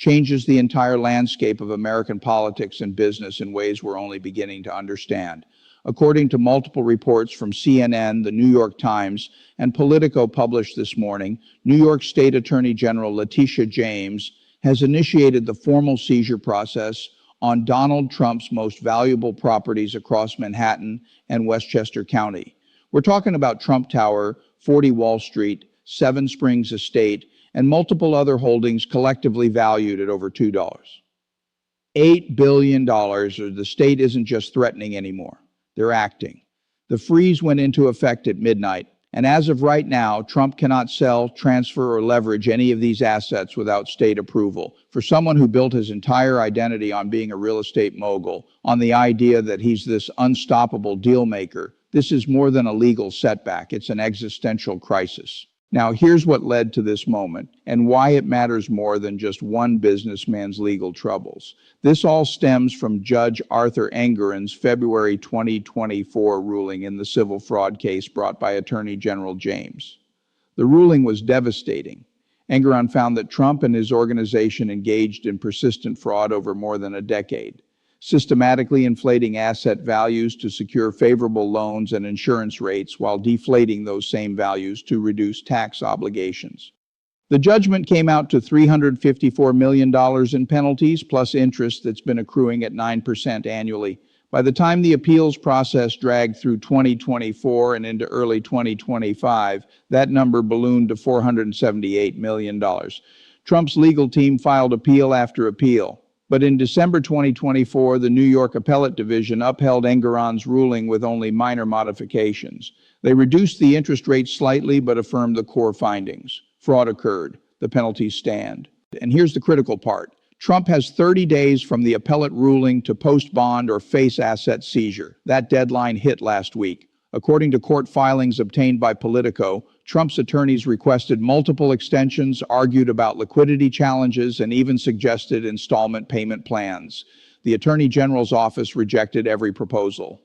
changes the entire landscape of American politics and business in ways we're only beginning to understand. According to multiple reports from CNN, the New York Times, and Politico published this morning, New York State Attorney General Letitia James has initiated the formal seizure process on Donald Trump's most valuable properties across Manhattan and Westchester County. We're talking about Trump Tower, 40 Wall Street, Seven Springs Estate, and multiple other holdings collectively valued at over $2. $8 billion, or the state isn't just threatening anymore. They're acting. The freeze went into effect at midnight, and as of right now, Trump cannot sell, transfer, or leverage any of these assets without state approval. For someone who built his entire identity on being a real estate mogul, on the idea that he's this unstoppable deal maker, this is more than a legal setback. It's an existential crisis. Now, here's what led to this moment and why it matters more than just one businessman's legal troubles. This all stems from Judge Arthur Engoron's February 2024 ruling in the civil fraud case brought by Attorney General James. The ruling was devastating. Engoron found that Trump and his organization engaged in persistent fraud over more than a decade, systematically inflating asset values to secure favorable loans and insurance rates while deflating those same values to reduce tax obligations. The judgment came out to $354 million in penalties plus interest that's been accruing at 9% annually. By the time the appeals process dragged through 2024 and into early 2025, that number ballooned to $478 million. Trump's legal team filed appeal after appeal. But in December 2024, the New York Appellate Division upheld Engoron's ruling with only minor modifications. They reduced the interest rate slightly but affirmed the core findings. Fraud occurred. The penalties stand. And here's the critical part. Trump has 30 days from the appellate ruling to post bond or face asset seizure. That deadline hit last week. According to court filings obtained by Politico, Trump's attorneys requested multiple extensions, argued about liquidity challenges, and even suggested installment payment plans. The Attorney General's office rejected every proposal.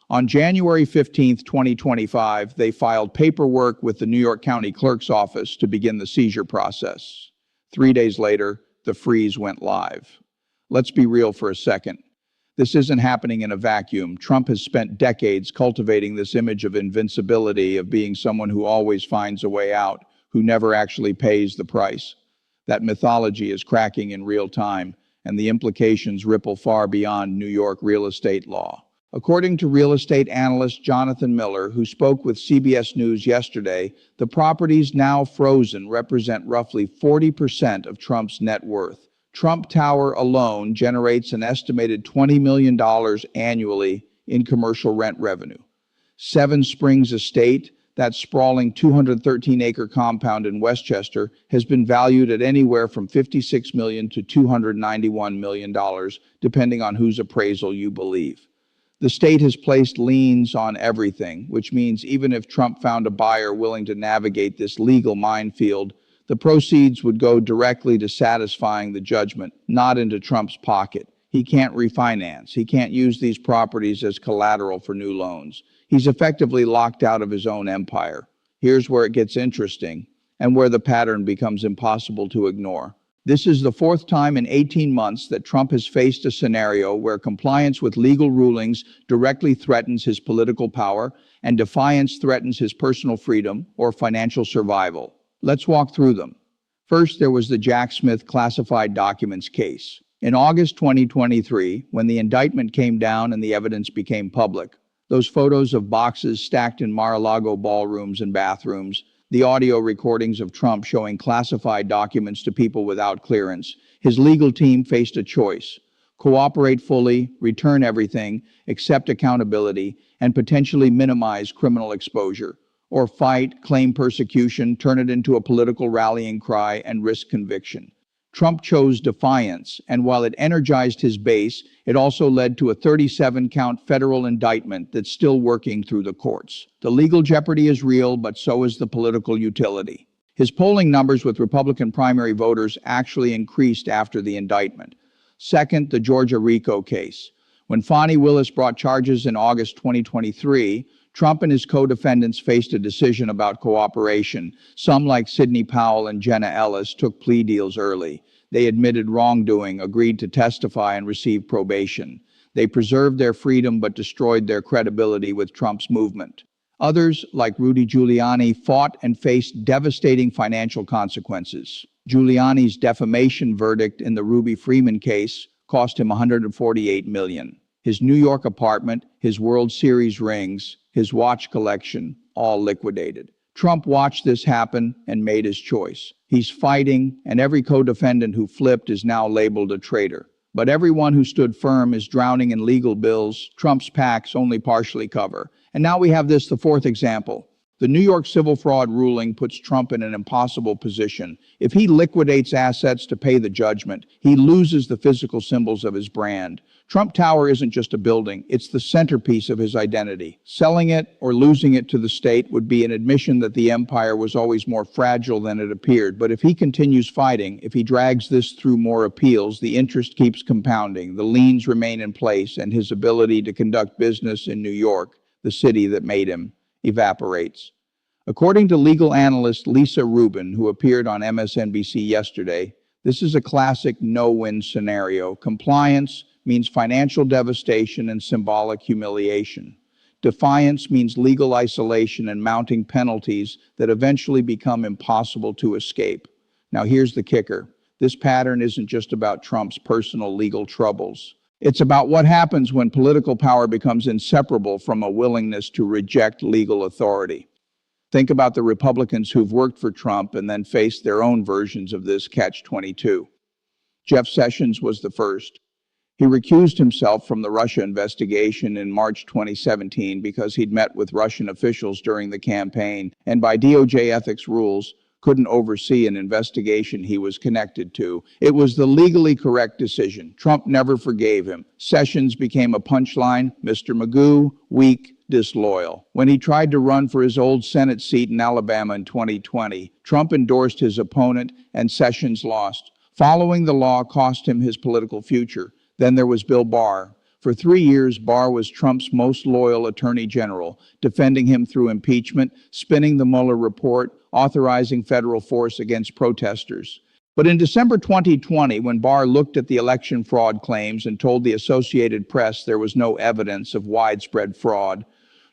On January 15, 2025, they filed paperwork with the New York County Clerk's office to begin the seizure process. 3 days later, the freeze went live. Let's be real for a second. This isn't happening in a vacuum. Trump has spent decades cultivating this image of invincibility, of being someone who always finds a way out, who never actually pays the price. That mythology is cracking in real time, and the implications ripple far beyond New York real estate law. According to real estate analyst Jonathan Miller, who spoke with CBS News yesterday, the properties now frozen represent roughly 40% of Trump's net worth. Trump Tower alone generates an estimated $20 million annually in commercial rent revenue. Seven Springs Estate, that sprawling 213-acre compound in Westchester, has been valued at anywhere from $56 million to $291 million, depending on whose appraisal you believe. The state has placed liens on everything, which means even if Trump found a buyer willing to navigate this legal minefield, the proceeds would go directly to satisfying the judgment, not into Trump's pocket. He can't refinance. He can't use these properties as collateral for new loans. He's effectively locked out of his own empire. Here's where it gets interesting and where the pattern becomes impossible to ignore. This is the fourth time in 18 months that Trump has faced a scenario where compliance with legal rulings directly threatens his political power and defiance threatens his personal freedom or financial survival. Let's walk through them. First, there was the Jack Smith classified documents case. In August 2023, when the indictment came down and the evidence became public, those photos of boxes stacked in Mar-a-Lago ballrooms and bathrooms, the audio recordings of Trump showing classified documents to people without clearance, his legal team faced a choice: cooperate fully, return everything, accept accountability, and potentially minimize criminal exposure, or fight, claim persecution, turn it into a political rallying cry, and risk conviction. Trump chose defiance, and while it energized his base, it also led to a 37-count federal indictment that's still working through the courts. The legal jeopardy is real, but so is the political utility. His polling numbers with Republican primary voters actually increased after the indictment. Second, the Georgia RICO case. When Fani Willis brought charges in August 2023, Trump and his co-defendants faced a decision about cooperation. Some, like Sidney Powell and Jenna Ellis, took plea deals early. They admitted wrongdoing, agreed to testify, and received probation. They preserved their freedom but destroyed their credibility with Trump's movement. Others, like Rudy Giuliani, fought and faced devastating financial consequences. Giuliani's defamation verdict in the Ruby Freeman case cost him $148 million. His New York apartment, his World Series rings, his watch collection, all liquidated. Trump watched this happen and made his choice. He's fighting, and every co-defendant who flipped is now labeled a traitor. But everyone who stood firm is drowning in legal bills Trump's PACs only partially cover. And now we have this, the fourth example. The New York civil fraud ruling puts Trump in an impossible position. If he liquidates assets to pay the judgment, he loses the physical symbols of his brand. Trump Tower isn't just a building, it's the centerpiece of his identity. Selling it or losing it to the state would be an admission that the empire was always more fragile than it appeared. But if he continues fighting, if he drags this through more appeals, the interest keeps compounding, the liens remain in place, and his ability to conduct business in New York, the city that made him, evaporates. According to legal analyst Lisa Rubin, who appeared on MSNBC yesterday, this is a classic no-win scenario. Compliance means financial devastation and symbolic humiliation. Defiance means legal isolation and mounting penalties that eventually become impossible to escape. Now here's the kicker. This pattern isn't just about Trump's personal legal troubles. It's about what happens when political power becomes inseparable from a willingness to reject legal authority. Think about the Republicans who've worked for Trump and then faced their own versions of this catch-22. Jeff Sessions was the first. He recused himself from the Russia investigation in March 2017 because he'd met with Russian officials during the campaign and by DOJ ethics rules couldn't oversee an investigation he was connected to. It was the legally correct decision. Trump never forgave him. Sessions became a punchline, Mr. Magoo, weak, disloyal. When he tried to run for his old Senate seat in Alabama in 2020, Trump endorsed his opponent and Sessions lost. Following the law cost him his political future. Then there was Bill Barr. For 3 years, Barr was Trump's most loyal attorney general, defending him through impeachment, spinning the Mueller report, authorizing federal force against protesters. But in December 2020, when Barr looked at the election fraud claims and told the Associated Press there was no evidence of widespread fraud,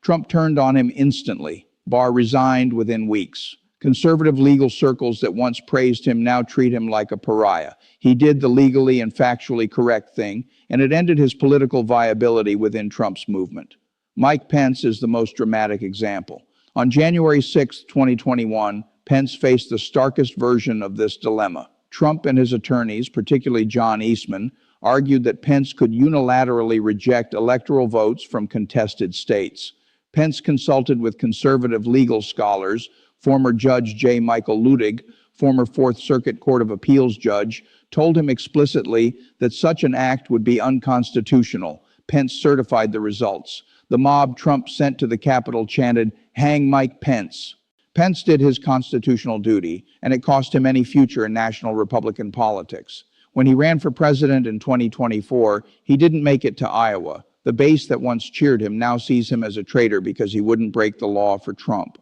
Trump turned on him instantly. Barr resigned within weeks. Conservative legal circles that once praised him now treat him like a pariah. He did the legally and factually correct thing, and it ended his political viability within Trump's movement. Mike Pence is the most dramatic example. On January 6, 2021, Pence faced the starkest version of this dilemma. Trump and his attorneys, particularly John Eastman, argued that Pence could unilaterally reject electoral votes from contested states. Pence consulted with conservative legal scholars, former Judge J. Michael Luttig, former Fourth Circuit Court of Appeals judge, told him explicitly that such an act would be unconstitutional. Pence certified the results. The mob Trump sent to the Capitol chanted, "Hang Mike Pence." Pence did his constitutional duty, and it cost him any future in national Republican politics. When he ran for president in 2024, he didn't make it to Iowa. The base that once cheered him now sees him as a traitor because he wouldn't break the law for Trump.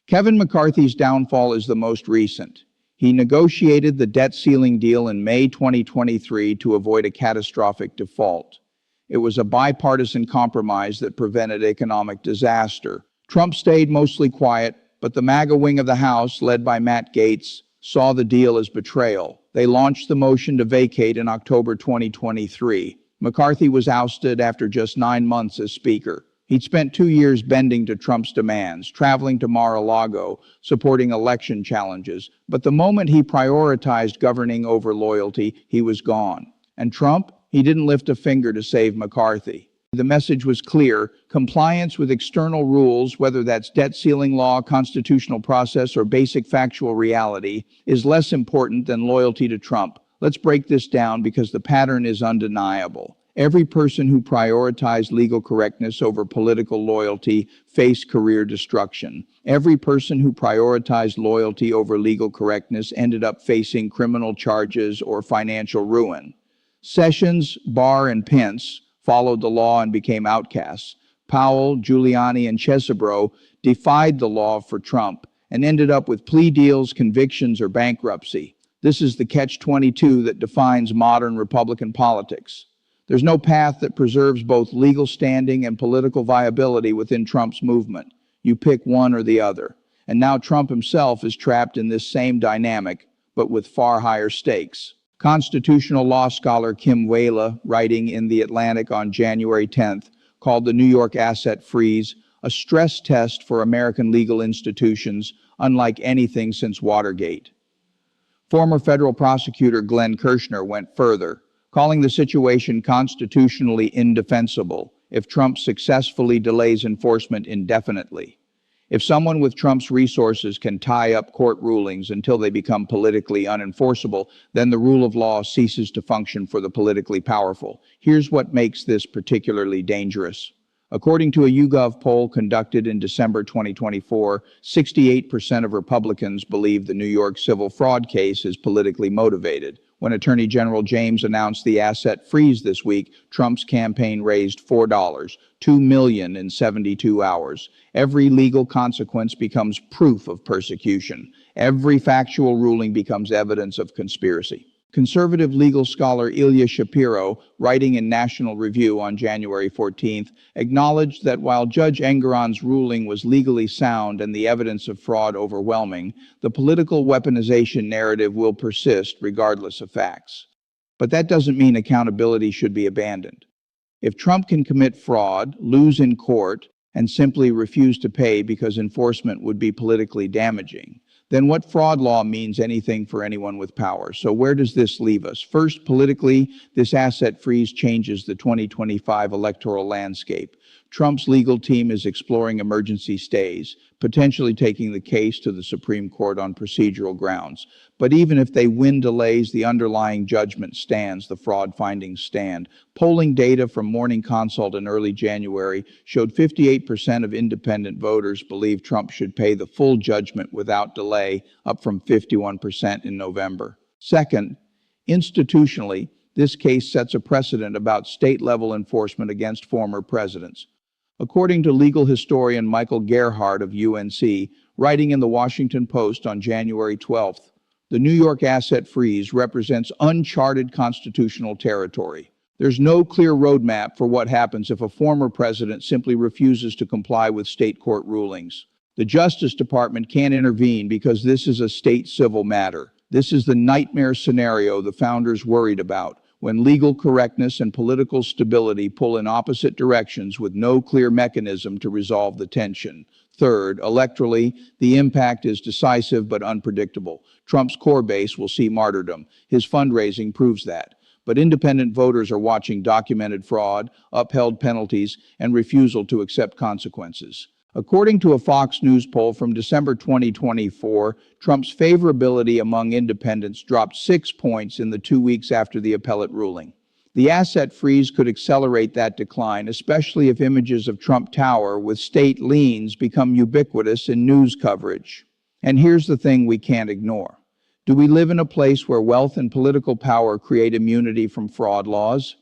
Kevin McCarthy's downfall is the most recent. He negotiated the debt ceiling deal in May 2023 to avoid a catastrophic default. It was a bipartisan compromise that prevented economic disaster. Trump stayed mostly quiet, but the MAGA wing of the House, led by Matt Gaetz, saw the deal as betrayal. They launched the motion to vacate in October 2023. McCarthy was ousted after just 9 months as Speaker. He'd spent 2 years bending to Trump's demands, traveling to Mar-a-Lago, supporting election challenges. But the moment he prioritized governing over loyalty, he was gone. And Trump? He didn't lift a finger to save McCarthy. The message was clear. Compliance with external rules, whether that's debt ceiling law, constitutional process, or basic factual reality, is less important than loyalty to Trump. Let's break this down because the pattern is undeniable. Every person who prioritized legal correctness over political loyalty faced career destruction. Every person who prioritized loyalty over legal correctness ended up facing criminal charges or financial ruin. Sessions, Barr, and Pence followed the law and became outcasts. Powell, Giuliani, and Chesebro defied the law for Trump and ended up with plea deals, convictions, or bankruptcy. This is the catch-22 that defines modern Republican politics. There's no path that preserves both legal standing and political viability within Trump's movement. You pick one or the other. And now Trump himself is trapped in this same dynamic, but with far higher stakes. Constitutional law scholar Kim Whala, writing in The Atlantic on January 10th, called the New York asset freeze a stress test for American legal institutions unlike anything since Watergate. Former federal prosecutor Glenn Kirshner went further, calling the situation constitutionally indefensible if Trump successfully delays enforcement indefinitely. If someone with Trump's resources can tie up court rulings until they become politically unenforceable, then the rule of law ceases to function for the politically powerful. Here's what makes this particularly dangerous. According to a YouGov poll conducted in December 2024, 68% of Republicans believe the New York civil fraud case is politically motivated. When Attorney General James announced the asset freeze this week, Trump's campaign raised $2 million in 72 hours. Every legal consequence becomes proof of persecution. Every factual ruling becomes evidence of conspiracy. Conservative legal scholar Ilya Shapiro, writing in National Review on January 14th, acknowledged that while Judge Engoron's ruling was legally sound and the evidence of fraud overwhelming, the political weaponization narrative will persist regardless of facts. But that doesn't mean accountability should be abandoned. If Trump can commit fraud, lose in court, and simply refuse to pay because enforcement would be politically damaging, then what fraud law means anything for anyone with power? So where does this leave us? First, politically, this asset freeze changes the 2025 electoral landscape. Trump's legal team is exploring emergency stays, potentially taking the case to the Supreme Court on procedural grounds. But even if they win delays, the underlying judgment stands, the fraud findings stand. Polling data from Morning Consult in early January showed 58% of independent voters believe Trump should pay the full judgment without delay, up from 51% in November. Second, institutionally, this case sets a precedent about state-level enforcement against former presidents. According to legal historian Michael Gerhardt of UNC, writing in the Washington Post on January 12th, the New York asset freeze represents uncharted constitutional territory. There's no clear roadmap for what happens if a former president simply refuses to comply with state court rulings. The Justice Department can't intervene because this is a state civil matter. This is the nightmare scenario the founders worried about, when legal correctness and political stability pull in opposite directions with no clear mechanism to resolve the tension. Third, electorally, the impact is decisive but unpredictable. Trump's core base will see martyrdom. His fundraising proves that. But independent voters are watching documented fraud, upheld penalties, and refusal to accept consequences. According to a Fox News poll from December 2024, Trump's favorability among independents dropped 6 points in the 2 weeks after the appellate ruling. The asset freeze could accelerate that decline, especially if images of Trump Tower with state liens become ubiquitous in news coverage. And here's the thing we can't ignore. Do we live in a place where wealth and political power create immunity from fraud laws?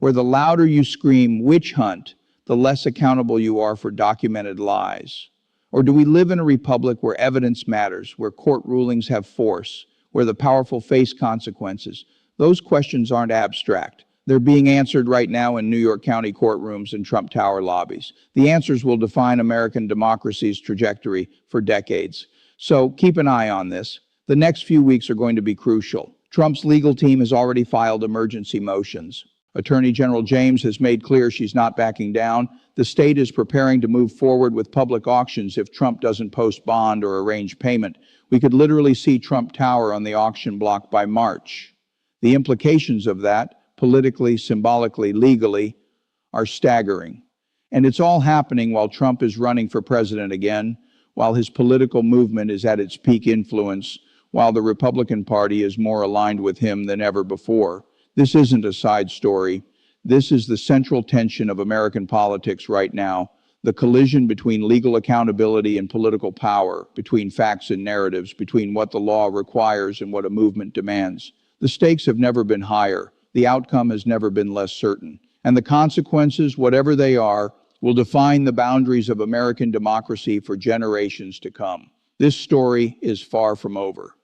Where the louder you scream witch hunt, the less accountable you are for documented lies? Or do we live in a republic where evidence matters, where court rulings have force, where the powerful face consequences? Those questions aren't abstract. They're being answered right now in New York County courtrooms and Trump Tower lobbies. The answers will define American democracy's trajectory for decades. So keep an eye on this. The next few weeks are going to be crucial. Trump's legal team has already filed emergency motions. Attorney General James has made clear she's not backing down. The state is preparing to move forward with public auctions if Trump doesn't post bond or arrange payment. We could literally see Trump Tower on the auction block by March. The implications of that, politically, symbolically, legally, are staggering. And it's all happening while Trump is running for president again, while his political movement is at its peak influence, while the Republican Party is more aligned with him than ever before. This isn't a side story. This is the central tension of American politics right now, the collision between legal accountability and political power, between facts and narratives, between what the law requires and what a movement demands. The stakes have never been higher. The outcome has never been less certain. And the consequences, whatever they are, will define the boundaries of American democracy for generations to come. This story is far from over.